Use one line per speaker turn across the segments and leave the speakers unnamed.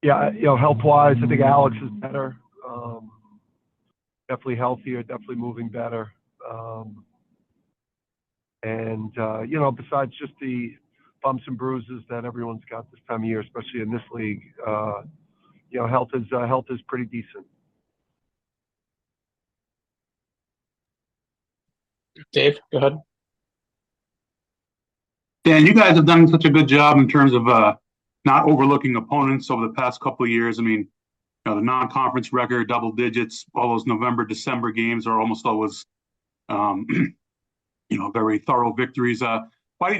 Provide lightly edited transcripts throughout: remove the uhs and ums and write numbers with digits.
Yeah, health-wise, I think Alex is better. Definitely healthier, definitely moving better. Besides just the bumps and bruises that everyone's got this time of year, especially in this league, health is pretty decent.
Dave, go ahead.
Dan, you guys have done such a good job in terms of not overlooking opponents over the past couple of years. I mean, the non-conference record, double digits, all those November, December games are almost always, very thorough victories. What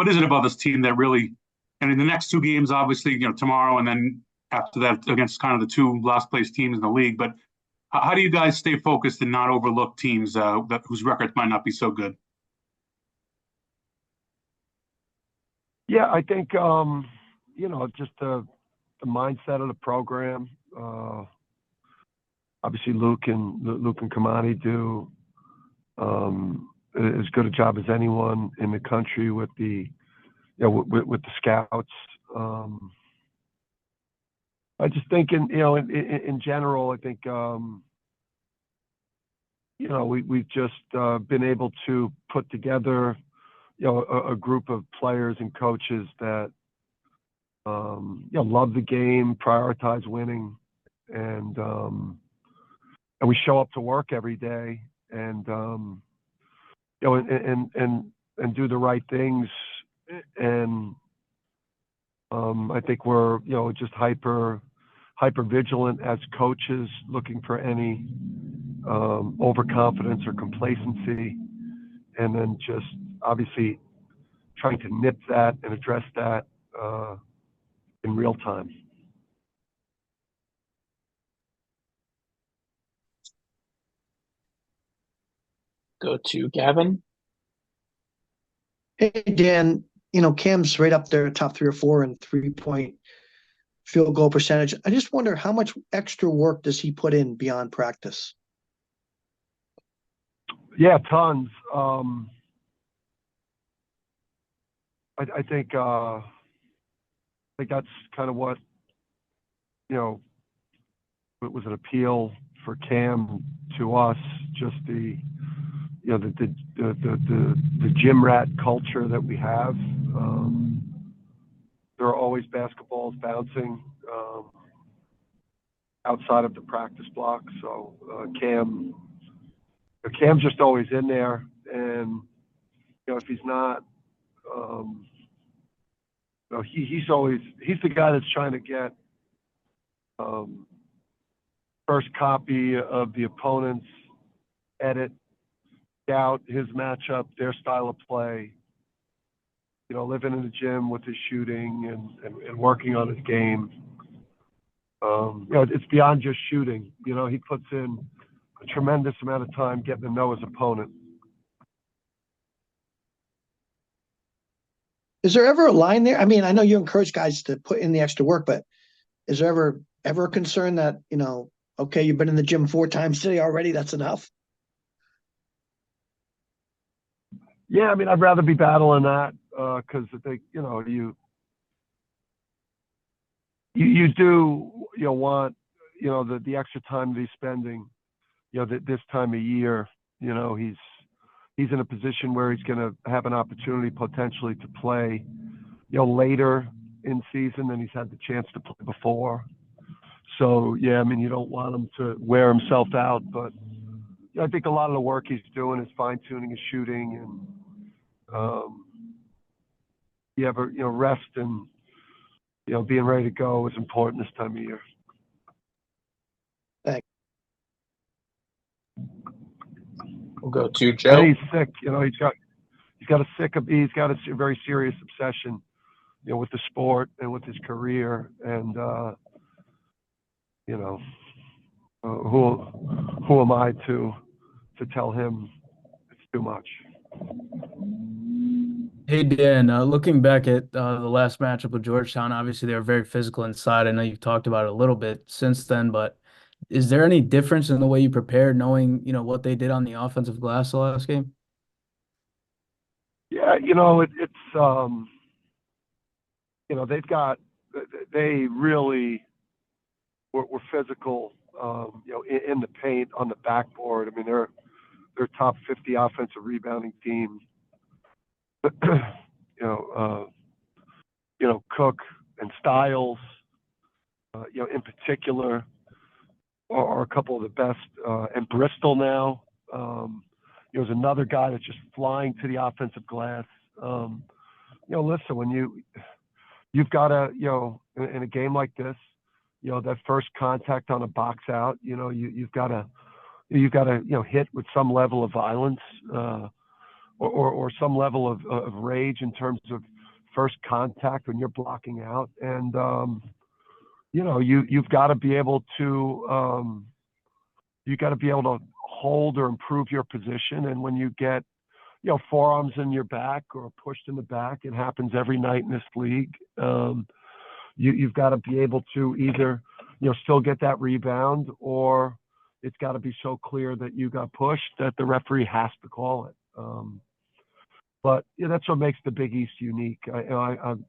is it about this team that really, and in the next two games, obviously, tomorrow and then after that against kind of the two last place teams in the league, but how do you guys stay focused and not overlook teams whose records might not be so good?
Yeah, I think just the mindset of the program. Obviously, Luke and Kamani do as good a job as anyone in the country with the with the scouts. I just think in general, I think we've just been able to put together a group of players and coaches that love the game, prioritize winning, and we show up to work every day and and do the right things. And I think we're just hyper vigilant as coaches, looking for any overconfidence or complacency, and then just obviously trying to nip that and address that in real time.
Go to Gavin.
Hey, Dan, Cam's right up there, top 3 or 4 in 3-point field goal percentage. I just wonder how much extra work does he put in beyond practice?
Yeah, tons. I think that's kind of what it was an appeal for Cam to us. Just the gym rat culture that we have. There are always basketballs bouncing outside of the practice block. So Cam's just always in there, and if he's not, he's the guy that's trying to get first copy of the opponent's edit, scout his matchup, their style of play. Living in the gym with his shooting and working on his game. It's beyond just shooting. He puts in a tremendous amount of time getting to know his opponent.
Is there ever a line there? I mean, I know you encourage guys to put in the extra work, but is there ever a concern that, okay, you've been in the gym 4 times today already, that's enough?
Yeah, I mean, I'd rather be battling that because I think, you do want, the extra time that he's spending, this time of year, he's in a position where he's going to have an opportunity potentially to play, later in season than he's had the chance to play before. So, yeah, I mean, you don't want him to wear himself out, but I think a lot of the work he's doing is fine-tuning his shooting and, rest and, being ready to go is important this time of year.
Thanks.
We'll go to Joe.
And he's sick. He's got a very serious obsession, with the sport and with his career. And who am I to tell him it's too much?
Hey, Dan, looking back at the last matchup with Georgetown, obviously they were very physical inside. I know you've talked about it a little bit since then, but is there any difference in the way you prepared, knowing, what they did on the offensive glass the last game?
Yeah, it's they've got they really were physical, in the paint on the backboard. I mean, they're top 50 offensive rebounding team. Cook and Styles, in particular, are a couple of the best. And Bristol now, is another guy that's just flying to the offensive glass. Listen, when you've got to, in a game like this, that first contact on a box out, you've got to hit with some level of violence, or some level of rage in terms of first contact when you're blocking out. And, you've got to be able to, hold or improve your position. And when you get, forearms in your back or pushed in the back, it happens every night in this league. You've got to be able to either, still get that rebound, or it's got to be so clear that you got pushed that the referee has to call it. But that's what makes the Big East unique. On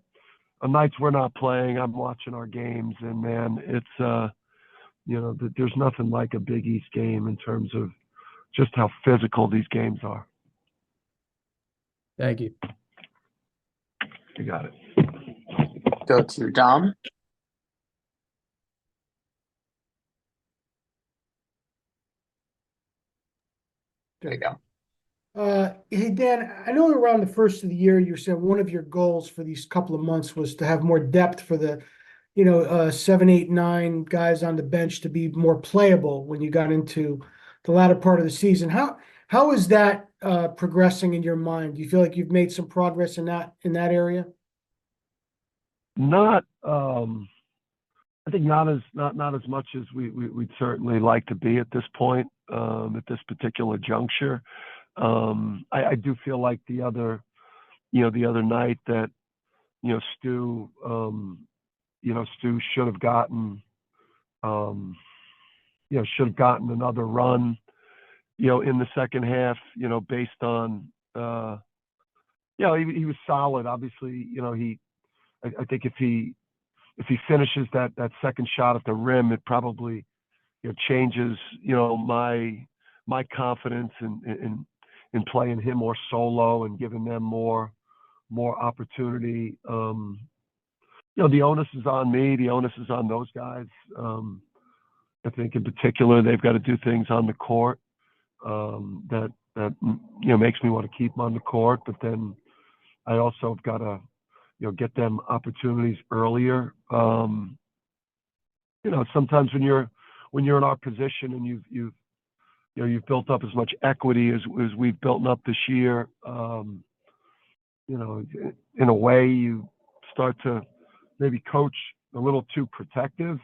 nights we're not playing, I'm watching our games, and man, it's there's nothing like a Big East game in terms of just how physical these games are.
Thank you.
You got it.
Go to Dom. There you go.
Hey, Dan, I know around the first of the year, you said one of your goals for these couple of months was to have more depth for the, 7, 8, 9 guys on the bench to be more playable when you got into the latter part of the season. How is that progressing in your mind? Do you feel like you've made some progress in that area?
Not, I think not as much as we'd certainly like to be at this point, at this particular juncture. I do feel like the other night that, Stu should have gotten, another run, in the second half, based on, he was solid. Obviously, I think if he finishes that second shot at the rim, it probably, changes, my confidence in playing him more solo and giving them more opportunity. The onus is on me. The onus is on those guys. I think in particular, they've got to do things on the court that makes me want to keep them on the court. But then I also have got to, get them opportunities earlier. Sometimes when you're in our position and you've built up as much equity as we've built up this year, in a way you start to maybe coach a little too protective.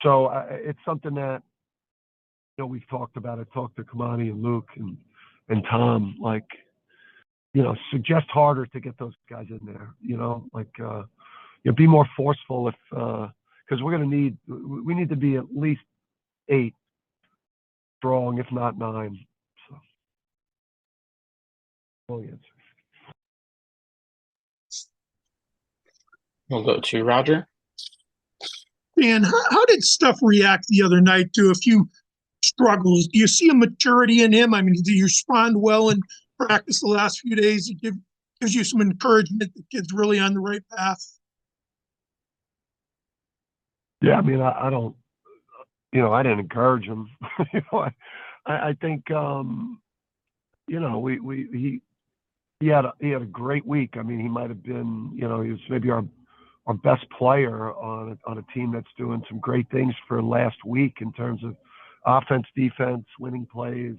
So it's something that, we've talked about. I talked to Kamani and Luke and Tom, suggest harder to get those guys in there, be more forceful because we need to be at least 8 strong, if not 9. So, long answer.
We'll go to Roger.
Dan, how did Steph react the other night to a few struggles? Do you see a maturity in him? I mean, did you respond well in practice the last few days? It gives you some encouragement the kid's really on the right path.
Yeah, I mean, I don't, I didn't encourage him. I think, he had a great week. I mean, he might have been, he was maybe our best player on a team that's doing some great things for last week in terms of offense, defense, winning plays,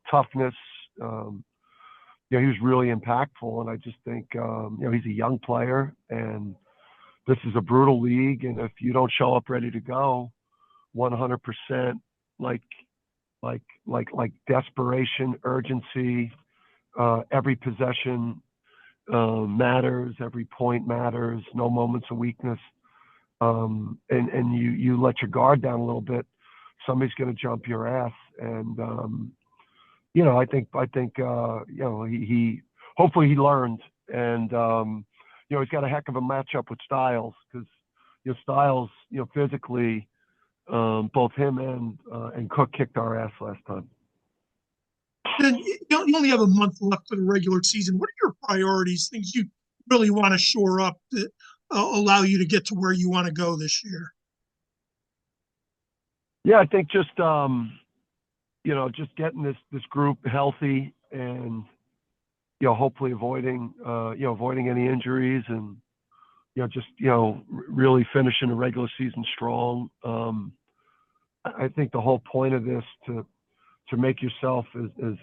toughness. He was really impactful, and I just think, he's a young player, and this is a brutal league, and if you don't show up ready to go, 100%, like desperation, urgency, every possession matters, every point matters, no moments of weakness, and you let your guard down a little bit, somebody's going to jump your ass, and I think he hopefully he learned, and he's got a heck of a matchup with Styles because, Styles, physically, both him and Cook kicked our ass last time.
And you only have a month left of the regular season. What are your priorities, things you really want to shore up that allow you to get to where you want to go this year?
Yeah, I think just just getting this group healthy and hopefully avoiding any injuries and really finishing the regular season strong. I think the whole point of this to make yourself as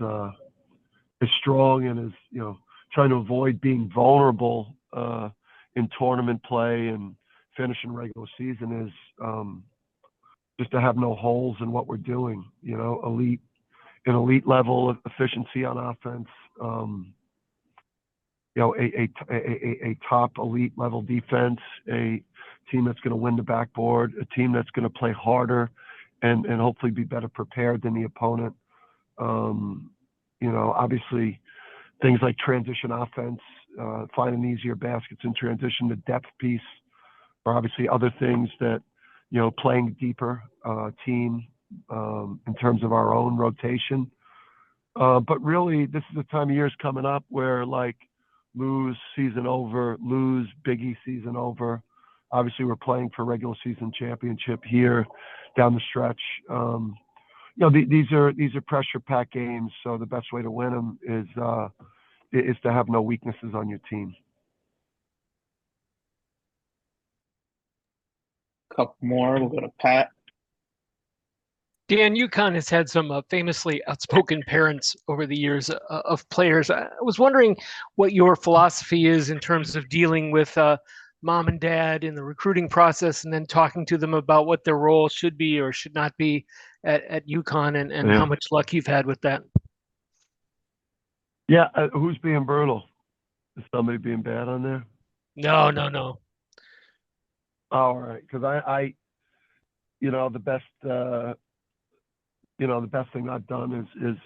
strong and as trying to avoid being vulnerable in tournament play and finishing regular season is just to have no holes in what we're doing. Elite level of efficiency on offense. A top elite level defense, a team that's going to win the backboard, a team that's going to play harder and hopefully be better prepared than the opponent. Obviously things like transition offense, finding easier baskets in transition, the depth piece are obviously other things that, playing deeper team in terms of our own rotation. But really this is the time of years coming up where lose season over, lose Big East season over. Obviously, we're playing for regular season championship here down the stretch. These are pressure-packed games, so the best way to win them is to have no weaknesses on your team.
Couple more. We'll go to Pat.
Dan, UConn has had some famously outspoken parents over the years of players. I was wondering what your philosophy is in terms of dealing with mom and dad in the recruiting process and then talking to them about what their role should be or should not be at UConn and how much luck you've had with that.
Yeah, who's being brutal? Is somebody being bad on there?
No.
All right, because I the best the best thing I've done is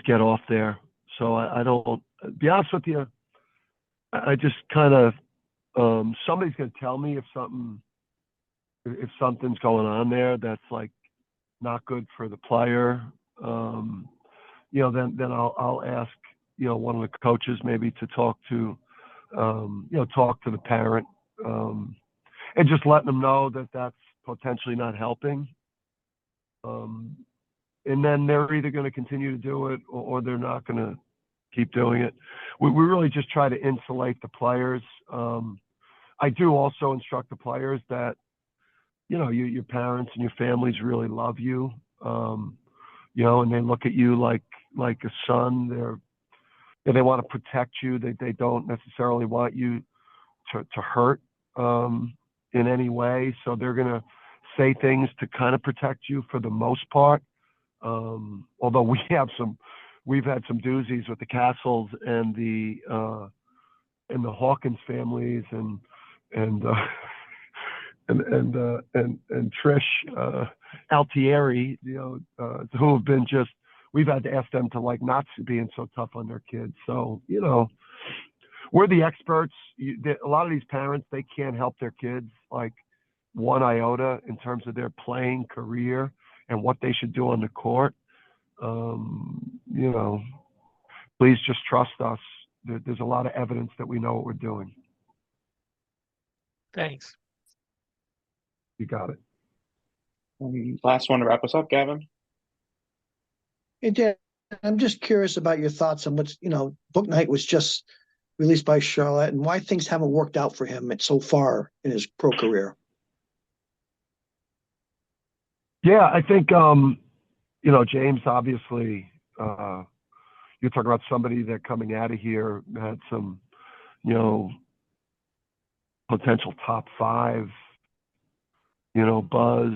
get off there. So I don't, be honest with you, I just kind of somebody's gonna tell me if something's going on there that's not good for the player. Then I'll ask one of the coaches maybe to talk to the parent and just letting them know that that's potentially not helping. And then they're either going to continue to do it or they're not going to keep doing it. We really just try to insulate the players. I do also instruct the players that, your parents and your families really love you, and they look at you like a son. They want to protect you. They don't necessarily want you to hurt in any way. So they're going to say things to kind of protect you for the most part. Although we've had some doozies with the Castles and the Hawkins families and Trish Altieri, who have been we've had to ask them to not being so tough on their kids. So, we're the experts. A lot of these parents, they can't help their kids one iota in terms of their playing career and what they should do on the court. Please just trust us. There's a lot of evidence that we know what we're doing.
Thanks.
You got it.
Last one to wrap us up, Gavin.
Hey, Dan, I'm just curious about your thoughts on what's, Bouknight was just released by Charlotte and why things haven't worked out for him so far in his pro career.
Yeah, I think, James, obviously, you're talking about somebody that coming out of here had some, potential top 5, buzz,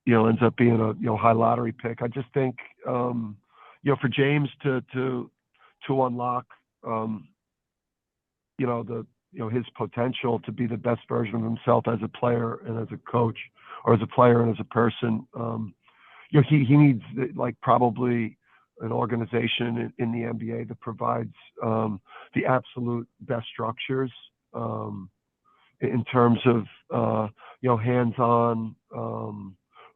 ends up being a, high lottery pick. I just think, for James to unlock, his potential to be the best version of himself as a player and as a coach, or as a player and as a person, he needs probably an organization in the NBA that provides the absolute best structures in terms of hands-on,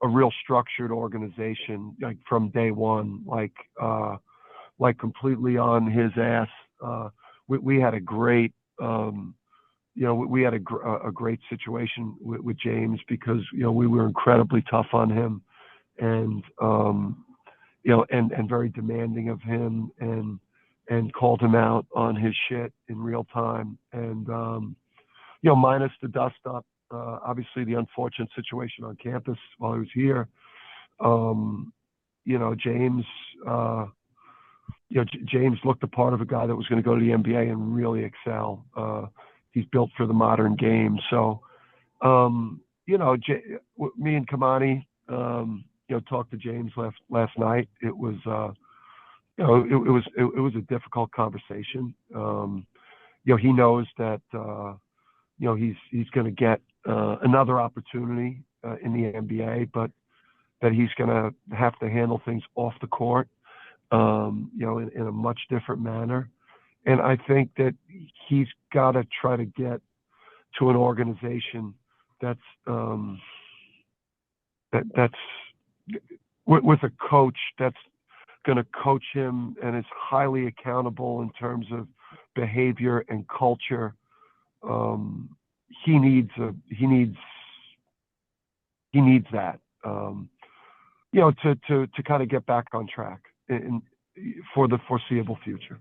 a real structured organization, like from day one, like completely on his ass. We had a great, we had a great situation with James because we were incredibly tough on him, and and very demanding of him, and called him out on his shit in real time, and minus the dust up, obviously the unfortunate situation on campus while he was here. James, James looked the part of a guy that was going to go to the NBA and really excel. He's built for the modern game. So, me and Kamani, talked to James last night. It was, it was a difficult conversation. He knows that, he's going to get another opportunity in the NBA, but that he's going to have to handle things off the court, in a much different manner. And I think that he's got to try to get to an organization that's that's with a coach that's going to coach him and is highly accountable in terms of behavior and culture. He needs that, to kind of get back on track for the foreseeable future.